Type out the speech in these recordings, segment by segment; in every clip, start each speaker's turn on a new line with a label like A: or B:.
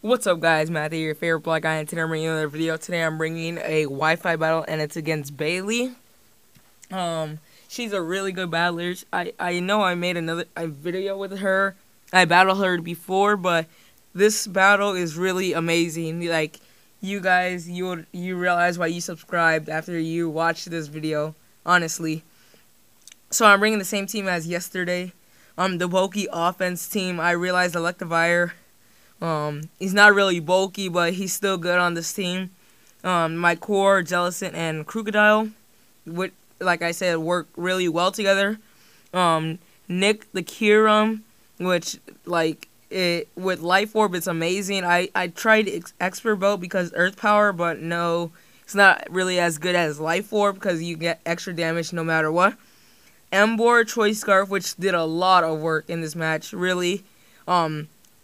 A: What's up, guys? Matthew, your favorite black guy, and today I'm bringing another video. Today I'm bringing a Wi-Fi battle, and it's against Bailey. She's a really good battler. I know I made a video with her. I battled her before, but this battle is really amazing. Like, you guys, you realize why you subscribed after you watched this video, honestly. So I'm bringing the same team as yesterday. The bulky offense team. I realized Electivire. He's not really bulky, but he's still good on this team. My core, Jellicent, and Crocodile, would, like I said, work really well together. Nick the Kyurem, which, with Life Orb, it's amazing. I tried Expert Boat because Earth Power, but no, it's not really as good as Life Orb because you get extra damage no matter what. Emboar Choice Scarf, which did a lot of work in this match, really.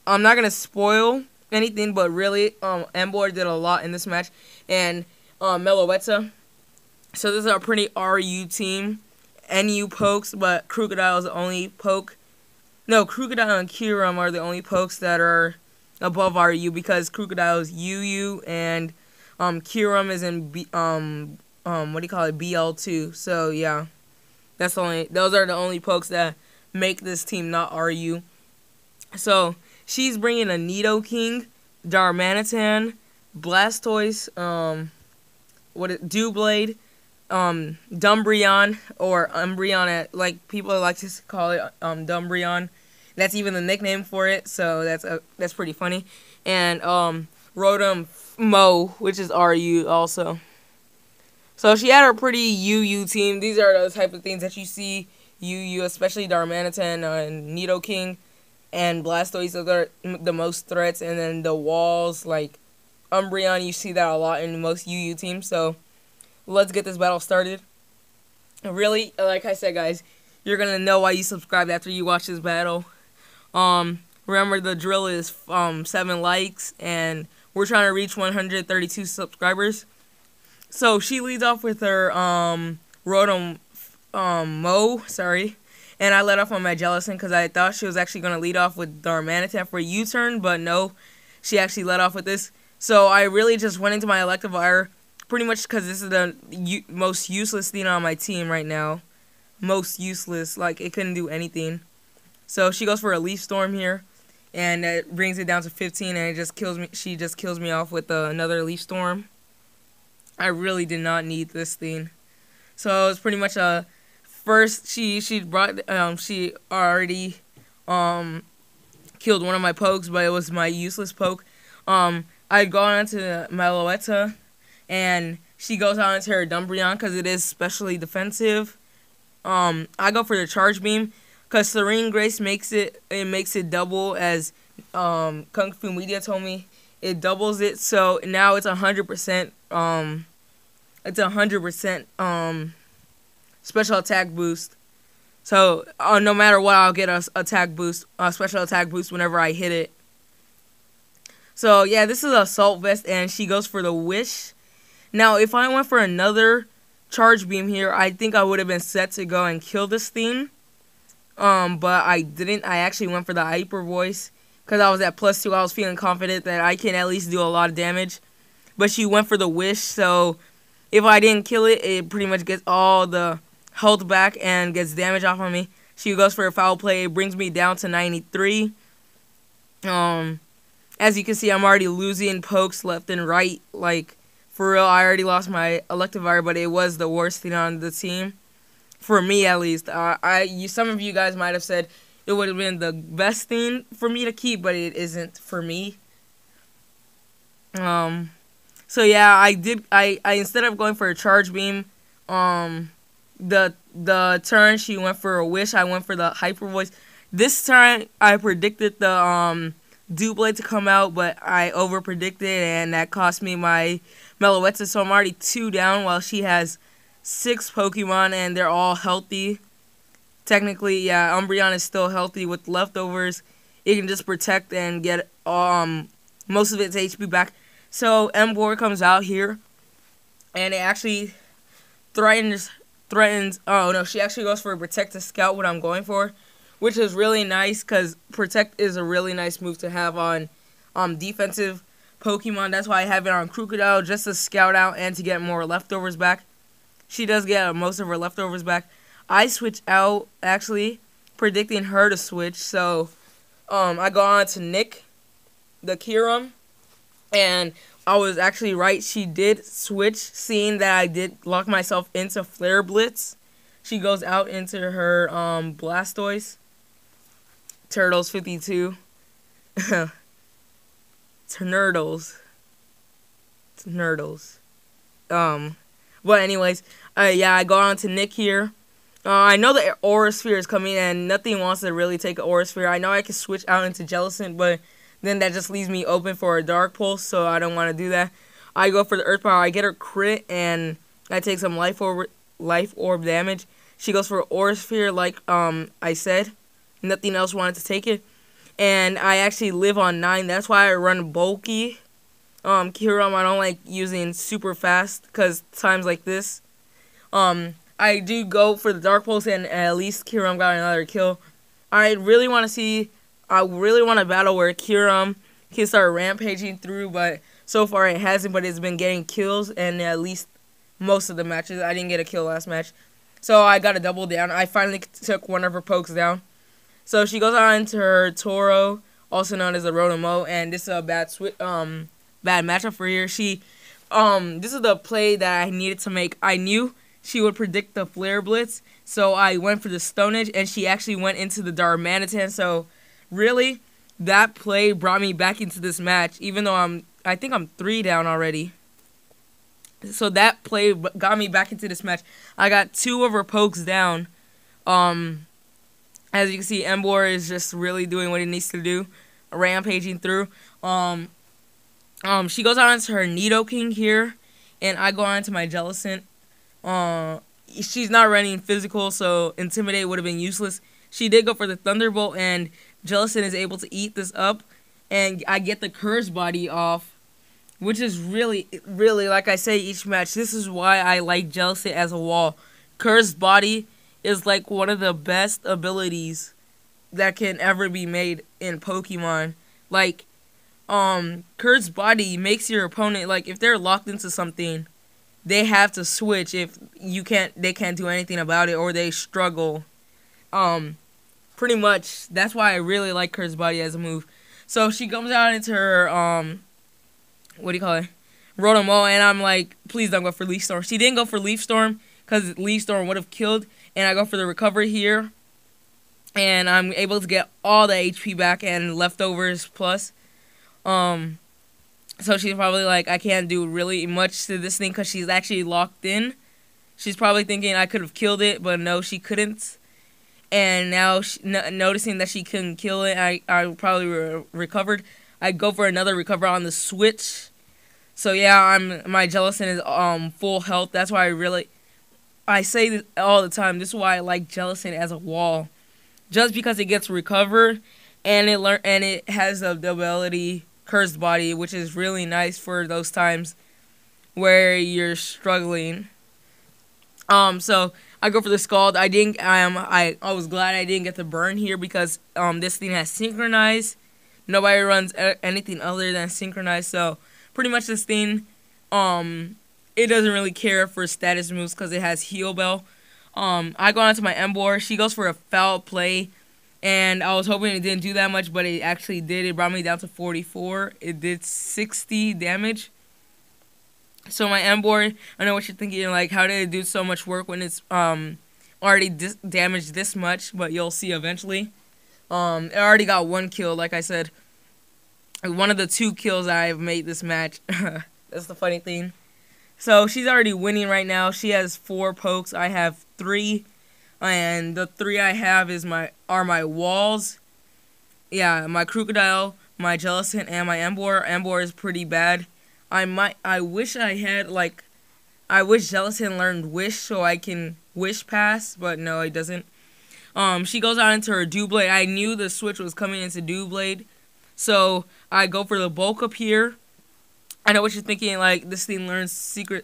A: I'm not gonna spoil anything, but really, Emboar did a lot in this match, and Meloetta. So this is a pretty RU team. NU pokes, but Crocodile is the only poke. No, Crocodile and Kyurem are the only pokes that are above RU because Crocodile is UU and Kyurem is in BL2. So yeah, those are the only pokes that make this team not RU. So she's bringing a Nidoking, Darmanitan, Blastoise, Doublade, Dumbreon, or Umbreon, like people like to call it, Dumbreon. That's even the nickname for it, so that's pretty funny. And Rotom Mo, which is RU also. So she had a pretty UU team. These are the type of things that you see UU, especially Darmanitan and Nidoking. And Blastoise are the most threats, and then the walls, like Umbreon, you see that a lot in most UU teams. So let's get this battle started. Really, like I said, guys, you're gonna know why you subscribed after you watch this battle. Remember, the drill is 7 likes, and we're trying to reach 132 subscribers. So she leads off with her Rotom Mo, sorry. And I let off on my Jellicent because I thought she was actually going to lead off with Darmanitan for a U-turn, but no, she actually led off with this. So I really just went into my Electivire, pretty much because this is the most useless thing on my team right now. Most useless, like it couldn't do anything. So she goes for a Leaf Storm here, and it brings it down to 15, and it just kills me. She just kills me off with another Leaf Storm. I really did not need this thing. So it's pretty much a... First, she already killed one of my pokes, but it was my useless poke. I'd gone onto Meloetta, and she goes out into her Dumbreon because it is specially defensive. I go for the Charge Beam because Serene Grace makes it double, as Kung Fu Media told me. It doubles it, so now it's 100%. It's 100%. Special attack boost. So no matter what, I'll get a special attack boost whenever I hit it. So yeah, this is Assault Vest, and she goes for the Wish. Now, if I went for another Charge Beam here, I think I would have been set to go and kill this thing. But I didn't. I actually went for the Hyper Voice because I was at +2. I was feeling confident that I can at least do a lot of damage. But she went for the Wish, so if I didn't kill it, it pretty much gets all the health back and gets damage off on me. She goes for a Foul Play. It brings me down to 93. As you can see, I'm already losing pokes left and right. Like, for real, I already lost my Electivire, but it was the worst thing on the team. For me, at least. Some of you guys might have said it would have been the best thing for me to keep, but it isn't for me. So yeah, I instead of going for a Charge Beam, the turn she went for a Wish, I went for the Hyper Voice. This turn I predicted the Doublade to come out, but I over predicted, and that cost me my Meloetta. So I'm already 2 down while she has 6 Pokemon, and they're all healthy. Technically, yeah, Umbreon is still healthy with leftovers. It can just protect and get most of its HP back. So Emboar comes out here, and it actually threatens. Oh no, she actually goes for a Protect to scout what I'm going for, which is really nice because Protect is a really nice move to have on defensive Pokemon. That's why I have it on Crocodile, just to scout out and to get more leftovers back. She does get most of her leftovers back. I switch out, actually, predicting her to switch. So, I go on to Nick, the Kyurem, and I was actually right. She did switch, seeing that I did lock myself into Flare Blitz. She goes out into her Blastoise. Turtles 52. Nerdles. But anyways, yeah, I go on to Nick here. I know the Aura Sphere is coming, and nothing wants to really take an Aura Sphere. I know I can switch out into Jellicent, but then that just leaves me open for a Dark Pulse, so I don't want to do that. I go for the Earth Power. I get her crit, and I take some Life Orb damage. She goes for Aura Sphere, like I said. Nothing else wanted to take it. And I actually live on 9. That's why I run bulky. Kyurem, I don't like using super fast, because times like this. I do go for the Dark Pulse, and at least Kyurem got another kill. I really want to battle where Kyurem can start rampaging through, but so far it hasn't, but it's been getting kills, and at least most of the matches. I didn't get a kill last match. So I got a double down. I finally took one of her pokes down. So she goes on into her Toro, also known as the Rotomo, and this is a bad matchup for her. This is the play that I needed to make. I knew she would predict the Flare Blitz, so I went for the Stone Edge, and she actually went into the Darmanitan. So really, that play brought me back into this match, even though I think I'm 3 down already. So that play got me back into this match. I got 2 of her pokes down. As you can see, Emboar is just really doing what he needs to do, rampaging through. She goes on to her Nidoking here, and I go on to my Jellicent. She's not running physical, so Intimidate would have been useless. She did go for the Thunderbolt, and Jellicent is able to eat this up, and I get the Curse Body off, which is really, like I say each match, this is why I like Jellicent as a wall. Curse Body is like one of the best abilities that can ever be made in Pokemon. Like, Curse Body makes your opponent, like, if they're locked into something, they have to switch if they can't do anything about it, or they struggle. Pretty much, that's why I really like Curse Body as a move. So she comes out into her, Rotomo, and I'm like, please don't go for Leaf Storm. She didn't go for Leaf Storm, because Leaf Storm would have killed, and I go for the recovery here, and I'm able to get all the HP back and leftovers plus. So she's probably like, I can't do really much to this thing because she's actually locked in. She's probably thinking I could have killed it, but no, she couldn't. And now, noticing that she couldn't kill it, I probably recovered. I go for another recover on the switch. So yeah, my Jellicent is full health. That's why I say this all the time. This is why I like Jellicent as a wall, just because it gets recovered, and it has the ability Cursed Body, which is really nice for those times where you're struggling. So I go for the Scald. I was glad I didn't get the burn here, because this thing has Synchronize. Nobody runs anything other than Synchronize. So pretty much this thing, it doesn't really care for status moves because it has Heal Bell. I go on to my Emboar. She goes for a foul play, and I was hoping it didn't do that much, but it actually did. It brought me down to 44. It did 60 damage. So my Emboar, I know what you're thinking, like, how did it do so much work when it's already damaged this much? But you'll see eventually. It already got 1 kill, like I said. One of the 2 kills I've made this match. That's the funny thing. So she's already winning right now. She has 4 pokes. I have 3. And the 3 I have are my walls. Yeah, my Crocodile, my Jellicent, and my Emboar. Emboar is pretty bad. I wish Jellicent learned Wish so I can Wish Pass, but no, it doesn't. She goes on into her Doublade. I knew the switch was coming into Doublade, so I go for the bulk up here. I know what you're thinking, like, this thing learns Sacred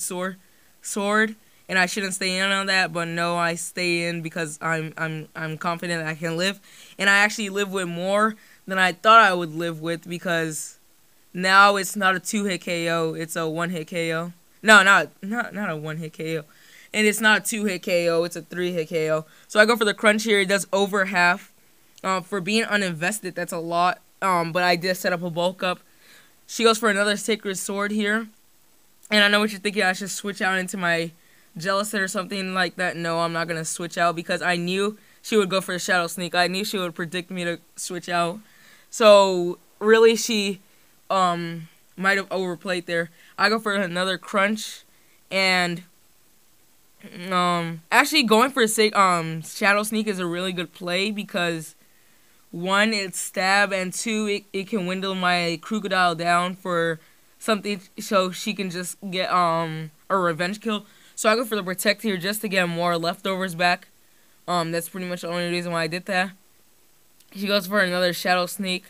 A: Sword, and I shouldn't stay in on that, but no, I stay in because I'm confident I can live, and I actually live with more than I thought I would live with, because now it's not a 2-hit KO, it's a 1-hit KO. No, not a 1-hit KO. And it's not a 2-hit KO, it's a 3-hit KO. So I go for the crunch here. It does over half. For being uninvested, that's a lot. But I did set up a bulk up. She goes for another Sacred Sword here. And I know what you're thinking, I should switch out into my Jellicent or something like that. No, I'm not going to switch out because I knew she would go for a Shadow Sneak. I knew she would predict me to switch out. So, really, she might have overplayed there. I go for another crunch. And actually going for a Shadow Sneak is a really good play because 1, it's stab, and 2, it can windle my Crocodile down for something so she can just get a revenge kill. So I go for the Protect here just to get more leftovers back. That's pretty much the only reason why I did that. She goes for another Shadow Sneak.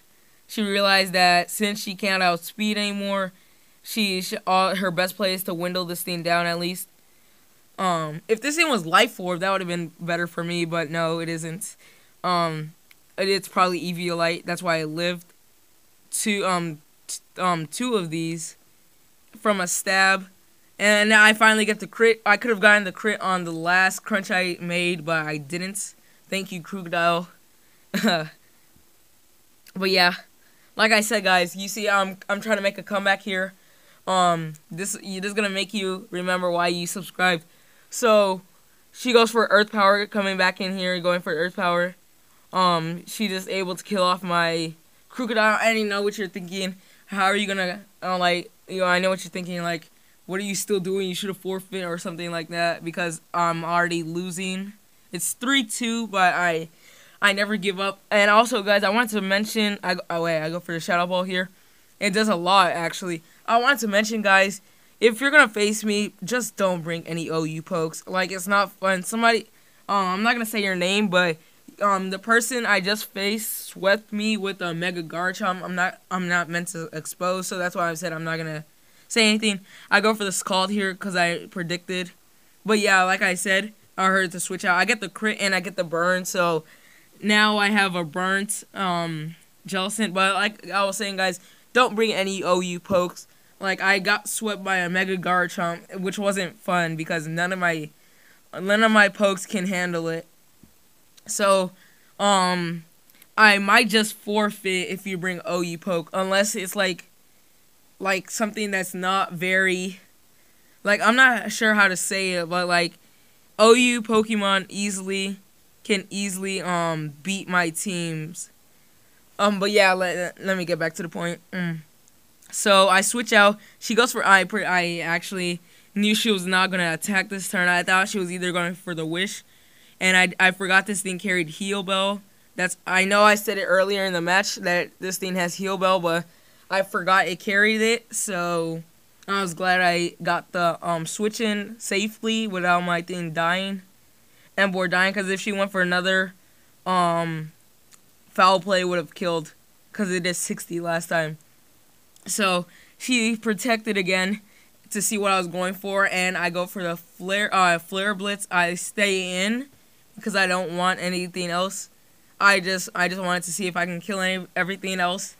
A: She realized that since she can't outspeed anymore, her best play is to windle this thing down at least. If this thing was Life Orb, that would have been better for me, but no, it isn't. It's probably Eviolite. That's why I lived two of these from a stab. And now I finally get the crit. I could have gotten the crit on the last crunch I made, but I didn't. Thank you, Crocodile. But yeah, like I said, guys, you see, I'm trying to make a comeback here. This is gonna make you remember why you subscribed. So she goes for Earth Power, coming back in here, going for Earth Power. She just able to kill off my Crocodile. I didn't know what you're thinking. How are you gonna I know what you're thinking. Like, what are you still doing? You should have forfeit or something like that because I'm already losing. It's 3-2, but I never give up. And also, guys, I wanted to mention. I go for the Shadow Ball here. It does a lot, actually. I wanted to mention, guys, if you're gonna face me, just don't bring any OU pokes. Like, it's not fun. Somebody, I'm not gonna say your name, but the person I just faced swept me with a Mega Garchomp. I'm not meant to expose, so that's why I said I'm not gonna say anything. I go for the Scald here because I predicted. But yeah, like I said, I heard to switch out. I get the crit and I get the burn, so now I have a burnt Jellicent. But like I was saying, guys, don't bring any OU pokes. Like, I got swept by a Mega Garchomp, which wasn't fun because none of my pokes can handle it. So, I might just forfeit if you bring OU poke, unless it's like something that's not very, like, I'm not sure how to say it, but like OU Pokemon can easily beat my teams. But yeah, let me get back to the point. So I switch out. She goes for I actually knew she was not gonna attack this turn. I thought she was either going for the Wish, and I forgot this thing carried Heal Bell. I know I said it earlier in the match that this thing has Heal Bell, but I forgot it carried it. So I was glad I got the switch in safely without my thing dying, Emboar dying. Because if she went for another foul play, would have killed. Because it did 60 last time. So she protected again to see what I was going for, and I go for the Flare Blitz. I stay in because I don't want anything else. I just wanted to see if I can kill everything else.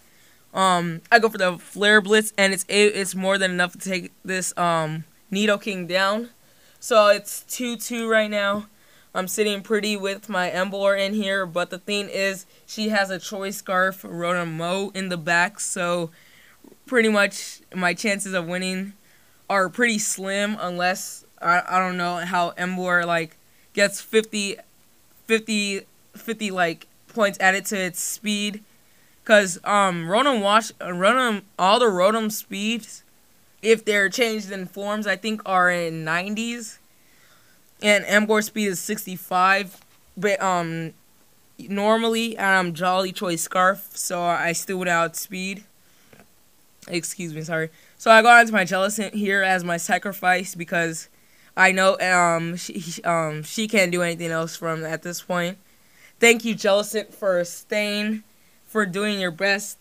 A: I go for the Flare Blitz, and it's more than enough to take this Nidoking down. So it's 2-2 right now. I'm sitting pretty with my Emboar in here, but the thing is, she has a Choice Scarf Rotom in the back, so pretty much my chances of winning are pretty slim, unless I don't know how Emboar like gets 50 like points added to its speed, cause all the Rotom speeds, if they're changed in forms, I think are in 90s, and Emboar speed is 65. But normally I'm Jolly Choice Scarf, so I still would outspeed. Excuse me, sorry. So I got into my Jellicent here as my sacrifice because I know she can't do anything else from at this point. Thank you, Jellicent, for staying, for doing your best.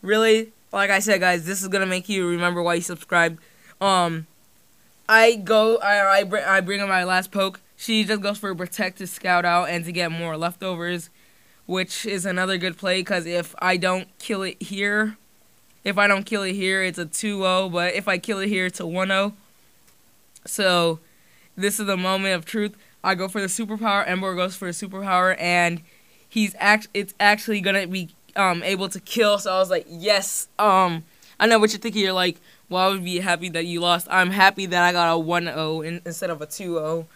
A: Really, like I said, guys, this is gonna make you remember why you subscribed. I bring in my last poke. She just goes for Protect to scout out and to get more leftovers. which is another good play because if I don't kill it here, it's a 2-0, but if I kill it here, it's a 1-0. So this is the moment of truth. I go for the superpower, Emboar goes for the superpower, and it's actually gonna be able to kill. So I was like, yes. I know what you're thinking. You're like, well, I would be happy that you lost. I'm happy that I got a 1-0 instead of a 2-0.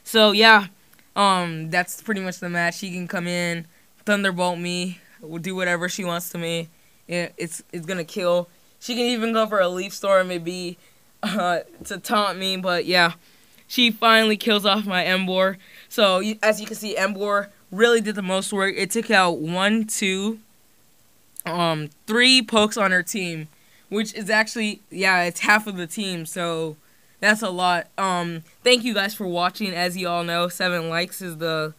A: So yeah, that's pretty much the match. She can come in, thunderbolt me, do whatever she wants to me. It's gonna kill. She can even go for a leaf storm, maybe to taunt me. But yeah, she finally kills off my Emboar. So as you can see, Emboar really did the most work. It took out 1, 2, 3 pokes on her team, which is actually, yeah, it's half of the team. So that's a lot. Thank you guys for watching. As you all know, 7 likes is the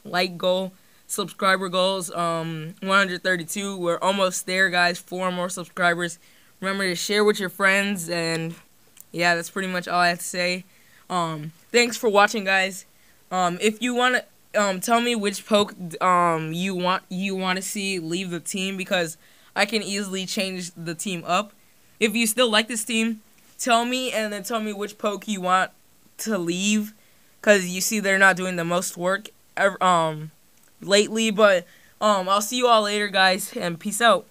A: like goal. Subscriber goals, 132. We're almost there, guys. 4 more subscribers. Remember to share with your friends, and yeah, that's pretty much all I have to say. Thanks for watching, guys. If you want to tell me which poke you want to see leave the team, because I can easily change the team up. If you still like this team, tell me, and then tell me which poke you want to leave, because you see they're not doing the most work lately. But I'll see you all later, guys, and peace out.